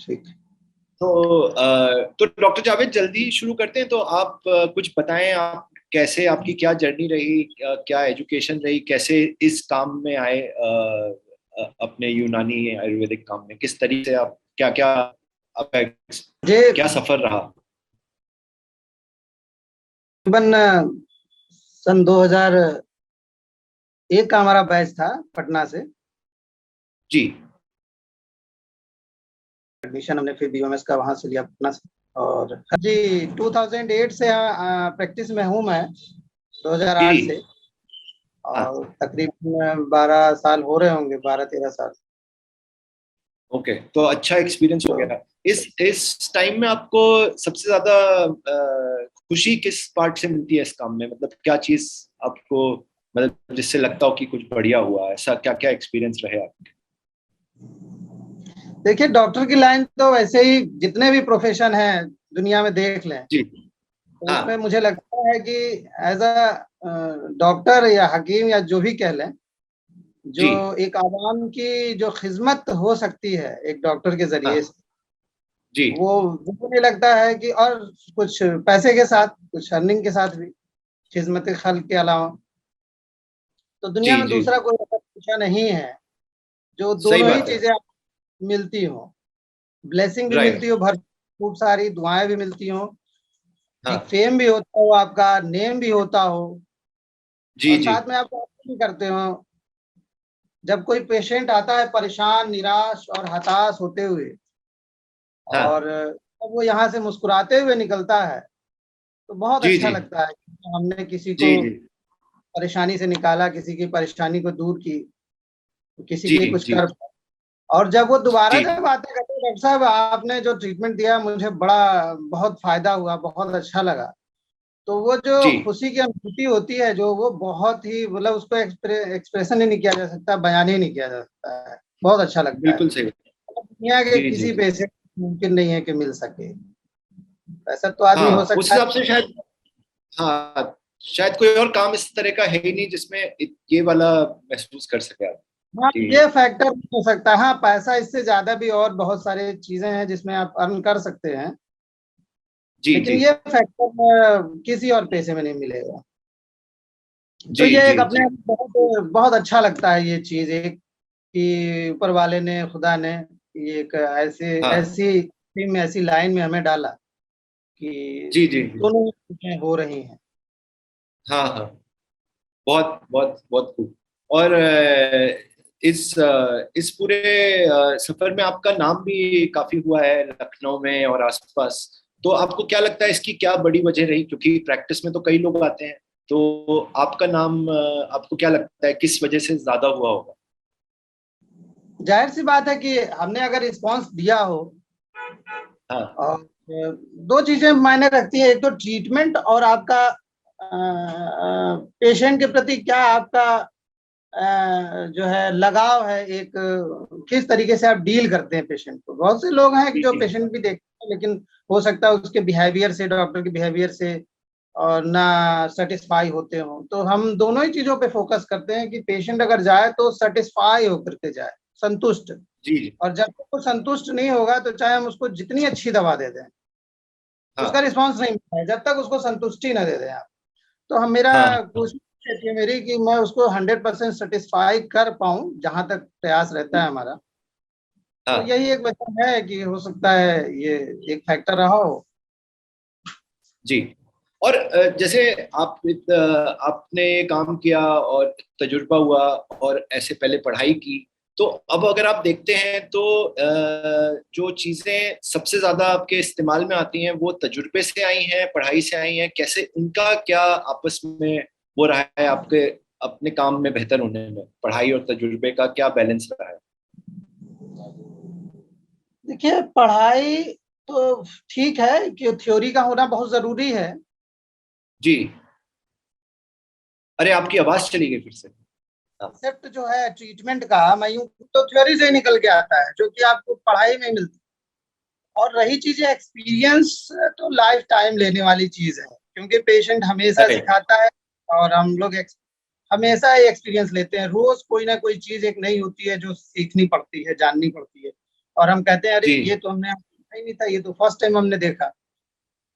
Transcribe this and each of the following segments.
Speak. तो doctor Javed, जल्दी शुरू करते हैं। तो आप कुछ बताएं, आप कैसे, आपकी क्या जर्नी रही, क्या एजुकेशन रही, कैसे इस काम में आए, अपने यूनानी आयुर्वेदिक काम में किस तरीके से आप, क्या क्या आपका मुझे क्या सफर रहा? तकरीबन सन 2001 का हमारा बैच था पटना से। जी एडमिशन हमने फिर बीएमएस का वहां से लिया पटना से। और जी 2008 से प्रैक्टिस में हूँ मैं, 2008 से। जी। हाँ। और तकरीबन 12 साल हो रहे होंगे, 12-13 साल। ओके, तो अच्छा एक्सपीरियंस हो तो गया। इस टाइम में आपको सबसे ज्यादा खुशी किस पार्ट से मिलती है इस काम में? मतलब क्या चीज आपको, मतलब जिससे लगता हो कि कुछ बढ़िया हुआ, ऐसा क्या क्या एक्सपीरियंस रहे आपके? देखिए, डॉक्टर की लाइन तो वैसे ही जितने भी प्रोफेशन हैं दुनिया में देख लें, जी। तो हाँ। उसमें मुझे लगता है कि एज अ डॉक्टर या हकीम या जो भी कह लें, जो जी। एक आवाम की जो खिदमत हो सकती है एक डॉक्टर के जरिए हाँ। से, जी। वो मुझे लगता है कि, और कुछ पैसे के साथ, कुछ अर्निंग के साथ भी, खिदमत खल्क के अलावा तो दुनिया जी। में जी। दूसरा कोई ऐसा पेशा नहीं है जो सही दोनों ही बात है। चीजें मिलती हो। ब्लेसिंग भी राइट। मिलती हो, भर खूब सारी दुआएं भी मिलती हो, एक हाँ। फेम भी होता हो, आपका नेम भी होता हो, जी। और जी। साथ में आप भी करते हो। जब कोई पेशेंट आता है परेशान, निराश और हताश होते हुए, हाँ। और जब वो यहाँ से मुस्कुराते हुए निकलता है, तो बहुत जी। अच्छा जी। लगता है कि हमने किसी को जी। जी। परेशानी से निकाला, किसी की परेशानी को दूर की, किसी के जी। लिए कुछ जी। कर। और जब वो दोबारा जी। जब आते कहते हैं, डॉक्टर साहब आपने जो ट्रीटमेंट दिया मुझे बड़ा बहुत फायदा हुआ, बहुत अच्छा लगा, तो वो जो जी। खुशी की अनुभूति होती है, जो वो बहुत ही, मतलब उसको एक्सप्रेशन ही नहीं किया जा सकता, बयान ही नहीं किया जा सकता है। बहुत अच्छा लगता है। बिल्कुल सही। दुनिया के जी। जी। किसी पैसे मुमकिन नहीं है कि मिल सके। ऐसा तो आदमी हो हाँ, उस सकता है। हिसाब से शायद, हाँ, शायद कोई और काम इस तरह का है ही नहीं जिसमें ये वाला महसूस कर सके आप हाँ, कि। ये फैक्टर हो सकता है। हाँ, पैसा इससे ज्यादा भी और बहुत सारे चीजें हैं जिसमें आप अर्न कर सकते हैं, जी। लेकिन जी। ये फैक्टर किसी और पैसे में नहीं मिलेगा। तो जी। ये जी। एक अपने जी। आप में बहुत बहुत अच्छा लगता है ये चीज, एक कि ऊपर वाले ने, खुदा ने ये एक ऐसे हाँ। ऐसी टीम में, ऐसी लाइन में हमें डाला कि जी। जी। जी। दोनों चीजें हो रही हैं। हाँ। हाँ। बहुत बहुत बहुत खूब। और इस पूरे सफर में आपका नाम भी काफी हुआ है लखनऊ में और आसपास। तो आपको क्या लगता है इसकी क्या बड़ी वजह रही? क्योंकि प्रैक्टिस में तो कई लोग आते हैं, तो आपका नाम, आपको क्या लगता है किस वजह से ज्यादा हुआ होगा? जाहिर सी बात है कि हमने अगर रिस्पॉन्स दिया हो, हाँ। और दो चीजें मायने रखती है, एक तो ट्रीटमेंट और आपका पेशेंट के प्रति क्या आपका जो है लगाव है, एक किस तरीके से आप डील करते हैं पेशेंट को। बहुत से लोग हैं जी। जो जी। पेशेंट भी देखते हैं, लेकिन हो सकता है उसके बिहेवियर से, डॉक्टर के बिहेवियर से और ना सेटिस्फाई होते हो। तो हम दोनों ही चीजों पे फोकस करते हैं कि पेशेंट अगर जाए तो सेटिस्फाई होकर के जाए, संतुष्ट। जी। और जब तक वो संतुष्ट नहीं होगा, तो चाहे हम उसको जितनी अच्छी दवा दे दें, उसका हाँ। रिस्पॉन्स नहीं मिलता है जब तक उसको संतुष्टि न दे दें आप। तो हम, मेरा हाँ। हाँ। कोशिश रहती है मेरी कि मैं उसको 100% सेटिस्फाई कर पाऊँ, जहां तक प्रयास रहता है हमारा। तो हाँ। यही एक वजह है कि हो सकता है ये एक फैक्टर रहा हो। जी। और जैसे आपने ये काम किया और तजुर्बा हुआ और ऐसे पहले पढ़ाई की, तो अब अगर आप देखते हैं तो जो चीजें सबसे ज्यादा आपके इस्तेमाल में आती हैं वो तजुर्बे से आई हैं, पढ़ाई से आई हैं, कैसे उनका क्या आपस में वो रहा है आपके अपने काम में बेहतर होने में? पढ़ाई और तजुर्बे का क्या बैलेंस रहा है? देखिए, पढ़ाई तो ठीक है कि थ्योरी का होना बहुत जरूरी है। जी। अरे, आपकी आवाज चली गई फिर से। हाँ। कंसेप्ट जो है ट्रीटमेंट का, मैं यूं तो थ्योरी से ही निकल के आता है, जो कि आपको पढ़ाई में मिलती है। और रही चीज एक्सपीरियंस, तो लाइफ टाइम लेने वाली चीज है, क्योंकि पेशेंट हमेशा राइट। सिखाता है, और हम लोग हमेशा ही एक्सपीरियंस लेते हैं। रोज कोई ना कोई चीज एक नई होती है जो सीखनी पड़ती है, जाननी पड़ती है। और हम कहते हैं अरे जी। ये तो हमने देखा ही नहीं था, ये तो फर्स्ट टाइम हमने देखा।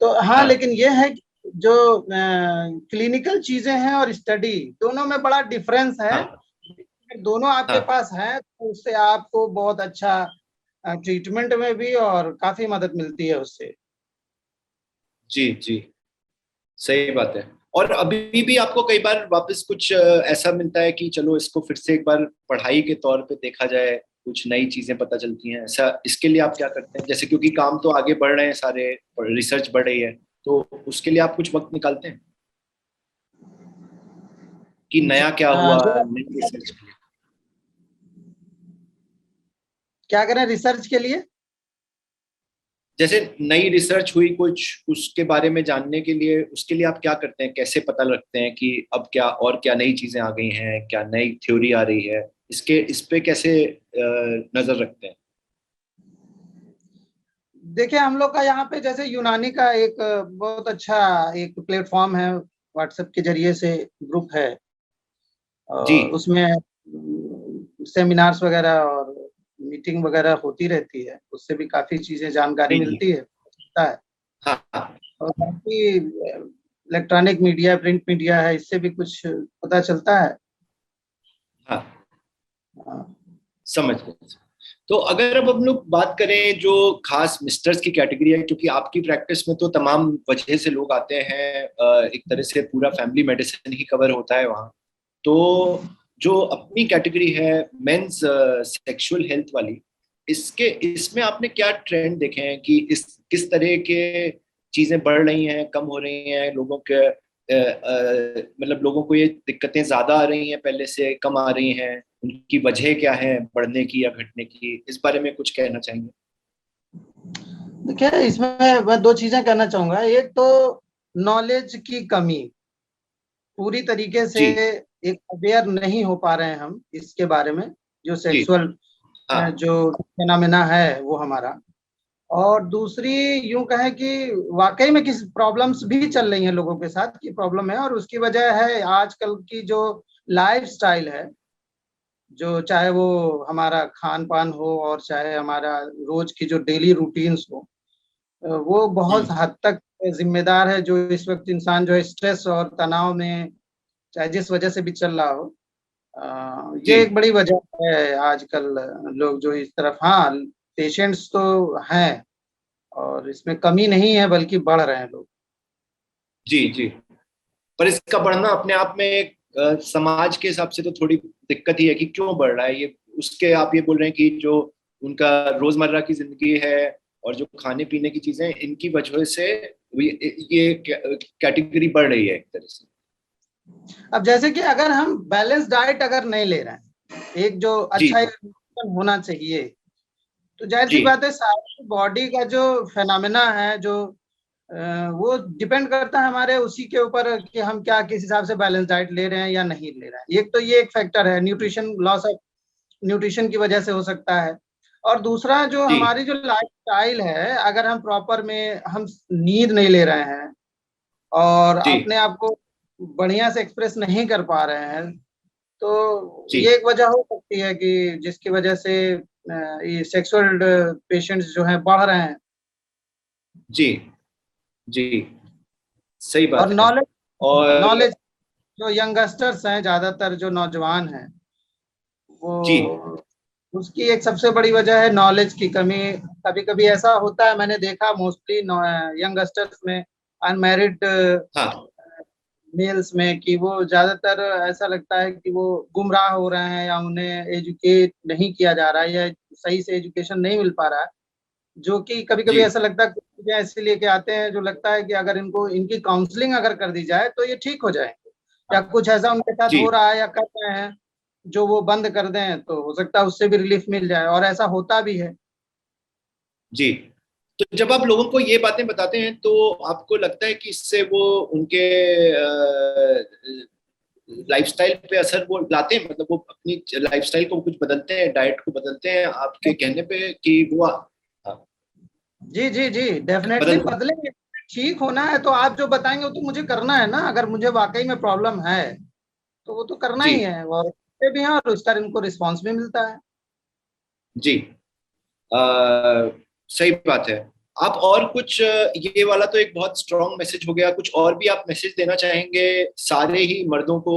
तो हाँ, हाँ लेकिन ये है कि जो क्लिनिकल चीजें हैं और स्टडी दोनों में बड़ा डिफरेंस है। हाँ दोनों आपके हाँ। पास है तो उससे आपको बहुत अच्छा ट्रीटमेंट में भी और काफी मदद मिलती है उससे। जी जी, सही बात है। और अभी भी आपको कई बार वापस कुछ ऐसा मिलता है कि चलो इसको फिर से एक बार पढ़ाई के तौर पे देखा जाए, कुछ नई चीजें पता चलती हैं ऐसा, इसके लिए आप क्या करते हैं? जैसे क्योंकि काम तो आगे बढ़ रहे हैं सारे, रिसर्च बढ़ रही है, तो उसके लिए आप कुछ वक्त निकालते हैं कि नया क्या हुआ नई रिसर्च के लिए? क्या करें रिसर्च के लिए? जैसे नई रिसर्च हुई कुछ, उसके बारे में जानने के लिए, उसके लिए आप क्या करते हैं? कैसे पता लगते हैं कि अब क्या और क्या नई चीजें आ गई हैं, क्या नई थ्योरी आ रही है, इस पे कैसे नजर रखते हैं? देखिए हम लोग का यहाँ पे जैसे यूनानी का एक बहुत अच्छा एक प्लेटफॉर्म है, व्हाट्सएप के जरिए से ग्रुप है, जी और उसमें सेमिनार्स वगैरह और मीटिंग वगैरह होती रहती है, उससे भी काफी चीजें जानकारी जी जी। मिलती है, होता है। हाँ हाँ और बाकी इलेक्ट्रॉनिक मीडिया, प्रिंट मीडिया है, इससे भी कुछ पता चलता है। हाँ, हाँ। समझ गए। तो अगर अब हम लोग बात करें जो खास मिस्टर्स की कैटेगरी है, क्योंकि आपकी प्रैक्टिस में तो तमाम वजह से लोग आते हैं, एक तरह से पूरा फैमिली मेडिसिन ही कवर होता है वहाँ। तो जो अपनी कैटेगरी है मेंस सेक्सुअल हेल्थ वाली, इसके इसमें आपने क्या ट्रेंड देखे हैं कि इस किस तरह के चीजें बढ़ रही हैं, कम हो रही हैं, लोगों के मतलब लोगों को ये दिक्कतें ज्यादा आ रही हैं पहले से, कम आ रही हैं, उनकी वजह क्या है बढ़ने की या घटने की, इस बारे में कुछ कहना चाहेंगे? देखिए इसमें मैं दो चीजें कहना चाहूंगा। एक तो नॉलेज की कमी, पूरी तरीके से जी एक अवेयर नहीं हो पा रहे हैं हम इसके बारे में, जो जी। सेक्सुअल हाँ जो फेनोमेना है वो हमारा। और दूसरी यूं कहें कि वाकई में किस प्रॉब्लम्स भी चल रही हैं लोगों के साथ की प्रॉब्लम है, और उसकी वजह है आजकल की जो लाइफ स्टाइल है, जो चाहे वो हमारा खान पान हो और चाहे हमारा रोज की जो डेली रूटीन्स हो, वो बहुत हम्म। हद तक जिम्मेदार है जो इस वक्त इंसान जो है स्ट्रेस और तनाव में चाहे जिस वजह से भी चल रहा हो। जी ये एक बड़ी वजह है आजकल लोग जो इस तरफ, हाँ पेशेंट्स तो हैं और इसमें कमी नहीं है बल्कि बढ़ रहे हैं लोग। जी जी। पर इसका बढ़ना अपने आप में एक समाज के हिसाब से तो थोड़ी दिक्कत ही है कि क्यों बढ़ रहा है ये। उसके आप ये बोल रहे हैं कि जो उनका रोजमर्रा की जिंदगी है और जो खाने पीने की चीजें हैं, इनकी वजह से ये कैटेगरी बढ़ रही है एक तरह से। अब जैसे कि अगर हम बैलेंस डाइट अगर नहीं ले रहे हैं, एक जो जी अच्छा न्यूट्रिशन होना चाहिए, तो जाहिर सी जी बात है सारी बॉडी का जो फेनोमेना है जो वो डिपेंड करता है हमारे उसी के ऊपर कि हम क्या किस हिसाब से बैलेंस डाइट ले रहे हैं या नहीं ले रहे हैं। एक तो ये एक फैक्टर है, न्यूट्रिशन, लॉस ऑफ न्यूट्रिशन की वजह से हो सकता है। और दूसरा जो जी हमारी जो लाइफ स्टाइल है, अगर हम प्रॉपर में हम नींद नहीं ले रहे हैं और जी अपने आप को बढ़िया से एक्सप्रेस नहीं कर पा रहे हैं, तो जी ये एक वजह हो सकती है कि जिसकी वजह से ये सेक्सुअल पेशेंट्स जो हैं बढ़ रहे हैं। जी जी, सही और बात है। नॉलेज, और नॉलेज जो यंगस्टर्स हैं, ज्यादातर जो नौजवान हैं, जी वो उसकी एक सबसे बड़ी वजह है नॉलेज की कमी। कभी कभी ऐसा होता है, मैंने देखा मोस्टली यंगस्टर्स में, अनमैरिड हाँ मेल्स में, कि वो ज्यादातर ऐसा लगता है कि वो गुमराह हो रहे हैं या उन्हें एजुकेट नहीं किया जा रहा है या सही से एजुकेशन नहीं मिल पा रहा है। जो कि कभी कभी जी ऐसा लगता है, कुछ चीजें ऐसी लेके आते हैं जो लगता है कि अगर इनको इनकी काउंसलिंग अगर कर दी जाए तो ये ठीक हो जाएंगे, या हाँ कुछ ऐसा उनके साथ जी हो रहा है या कर रहे हैं जो वो बंद कर दें तो हो सकता है उससे भी रिलीफ मिल जाए, और ऐसा होता भी है। जी। तो जब आप लोगों को ये बातें बताते हैं तो आपको लगता है कि इससे वो उनके लाइफस्टाइल पे असर वो लाते हैं, मतलब वो अपनी लाइफस्टाइल को कुछ बदलते हैं, डाइट को बदलते हैं आपके कहने पे कि वो हाँ, जी जी जी, डेफिनेटली बदलते हैं? बदलेंगे। ठीक होना है तो आप जो बताएंगे वो तो मुझे करना है ना, अगर मुझे वाकई में प्रॉब्लम है तो वो तो करना जी ही है, और करते भी हैं और उसका इनको रिस्पॉन्स भी मिलता है। जी। सही बात है। आप और कुछ ये वाला तो एक बहुत स्ट्रॉन्ग मैसेज हो गया, कुछ और भी आप मैसेज देना चाहेंगे सारे ही मर्दों को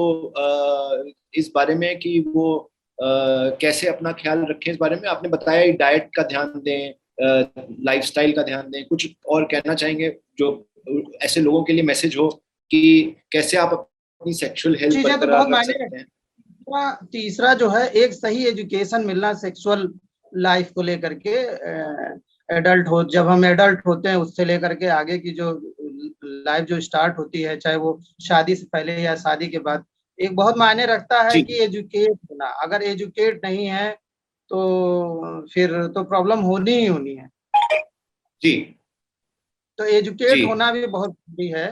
इस बारे में कि वो कैसे अपना ख्याल रखें? इस बारे में आपने बताया, डाइट का ध्यान दें, लाइफस्टाइल का ध्यान दें, कुछ और कहना चाहेंगे जो ऐसे लोगों के लिए मैसेज हो कि कैसे आप अपनी सेक्सुअल हेल्थ चीजें तो बहुत बरकरार रख मायने सकते हैं? रखती। तीसरा जो है, एक सही एजुकेशन मिलना सेक्सुअल लाइफ को लेकर के। एडल्ट हो, जब हम एडल्ट होते हैं उससे लेकर के आगे की जो लाइफ जो स्टार्ट होती है, चाहे वो शादी से पहले या शादी के बाद, एक बहुत मायने रखता है जी कि एजुकेट होना। अगर एजुकेट नहीं है तो फिर तो प्रॉब्लम होनी ही होनी है। जी तो एजुकेट जी होना भी बहुत जरूरी है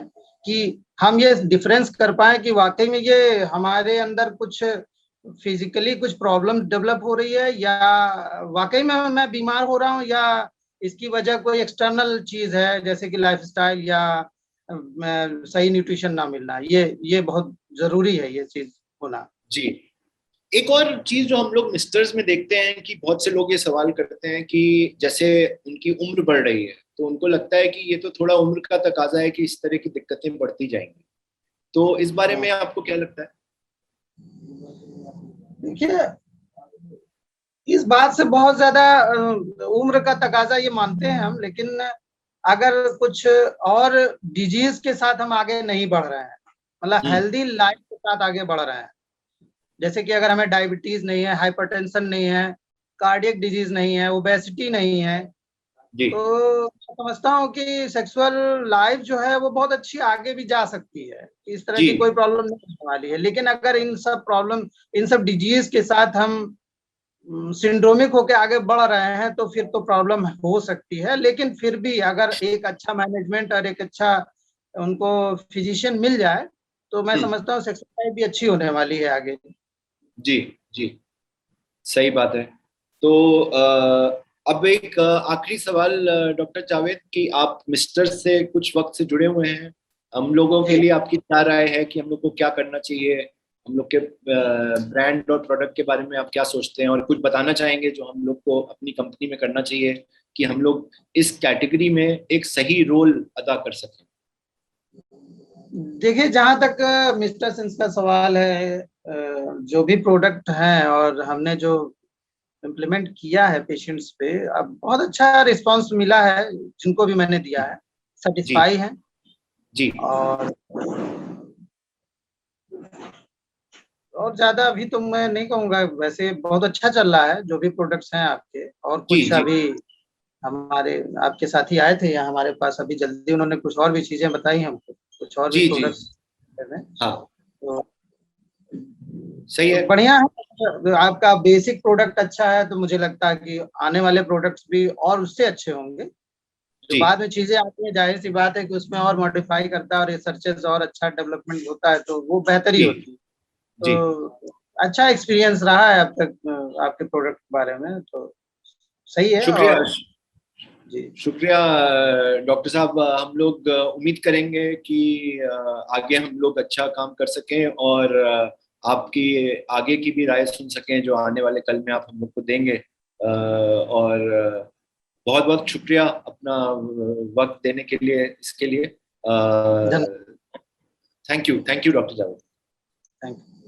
कि हम ये डिफरेंस कर पाए कि वाकई में ये हमारे अंदर कुछ फिजिकली कुछ प्रॉब्लम डेवलप हो रही है, या वाकई में मैं बीमार हो रहा हूँ, या इसकी वजह कोई एक्सटर्नल चीज है जैसे कि लाइफस्टाइल या सही न्यूट्रिशन ना मिलना। ये बहुत जरूरी है ये चीज होना। जी। एक और चीज जो हम लोग मिस्टर्स में देखते हैं कि बहुत से लोग ये सवाल करते हैं कि जैसे उनकी उम्र बढ़ रही है तो उनको लगता है कि ये तो थोड़ा उम्र का तकाजा है कि इस तरह की दिक्कतें बढ़ती जाएंगी। तो इस बारे में आपको क्या लगता है? देखिए, इस बात से बहुत ज्यादा उम्र का तकाजा ये मानते हैं हम, लेकिन अगर कुछ और डिजीज के साथ हम आगे नहीं बढ़ रहे हैं, मतलब हम्म। हेल्दी लाइफ के साथ आगे बढ़ रहे हैं, जैसे कि अगर हमें डायबिटीज नहीं है, हाइपरटेंशन नहीं है, कार्डियक डिजीज नहीं है, ओबेसिटी नहीं है, जी तो मैं समझता हूँ कि सेक्सुअल लाइफ जो है वो बहुत अच्छी आगे भी जा सकती है। इस तरह जी की कोई प्रॉब्लम नहीं होने वाली है। लेकिन अगर इन सब डिजीज के साथ हम सिंड्रोमिक होके आगे बढ़ रहे हैं तो फिर तो प्रॉब्लम हो सकती है। लेकिन फिर भी अगर एक अच्छा मैनेजमेंट और एक अच्छा उनको फिजिशियन मिल जाए तो मैं हम्म। समझता हूँ सेक्सुअल लाइफ भी अच्छी होने वाली है आगे। जी जी सही बात है। तो अब एक आखिरी सवाल डॉक्टर जावेद, कि आप मिस्टर से कुछ वक्त से जुड़े हुए हैं, हम लोगों के जी, लिए आपकी क्या राय है कि हम लोग को क्या करना चाहिए? हम लोग के ब्रांड और प्रोडक्ट के बारे में आप क्या सोचते हैं, और कुछ बताना चाहेंगे जो हम लोग को अपनी कंपनी में करना चाहिए कि हम लोग इस कैटेगरी में एक सही रोल अदा कर सकें? देखिए, जहां तक मिस्टर सिंस का सवाल है, जो भी प्रोडक्ट हैं और हमने जो इम्प्लीमेंट किया है पेशेंट्स पे, अब बहुत अच्छा रिस्पांस मिला है। जिनको भी मैंने दिया है जी सेटिस्फाई है। जी और ज्यादा अभी तो मैं नहीं कहूंगा, वैसे बहुत अच्छा चल रहा है जो भी प्रोडक्ट्स हैं आपके। और जी कुछ जी अभी हमारे आपके साथी आए थे यहाँ हमारे पास, अभी जल्दी उन्होंने कुछ और भी चीजें बताई हमको, कुछ और भी जी जी। प्रोडक्ट्स में। हाँ तो सही है। बढ़िया है। आपका बेसिक प्रोडक्ट अच्छा है तो मुझे लगता है कि आने वाले प्रोडक्ट्स भी और उससे अच्छे होंगे। जो जी बाद में चीजें आती है, जाहिर सी बात है कि उसमें और मॉडिफाई करता है और रिसर्चेस और अच्छा डेवलपमेंट होता है तो वो बेहतर ही जी होती है। जी। तो अच्छा एक्सपीरियंस रहा है अब तक आपके प्रोडक्ट के बारे में, तो सही है। शुक्रिया। और जी, शुक्रिया डॉक्टर साहब। हम लोग उम्मीद करेंगे कि आगे हम लोग अच्छा काम कर सकें और आपकी आगे की भी राय सुन सकें जो आने वाले कल में आप हम लोग को देंगे। और बहुत बहुत शुक्रिया अपना वक्त देने के लिए, इसके लिए। धन्यवाद। Thank you doctor Javed. Thank you.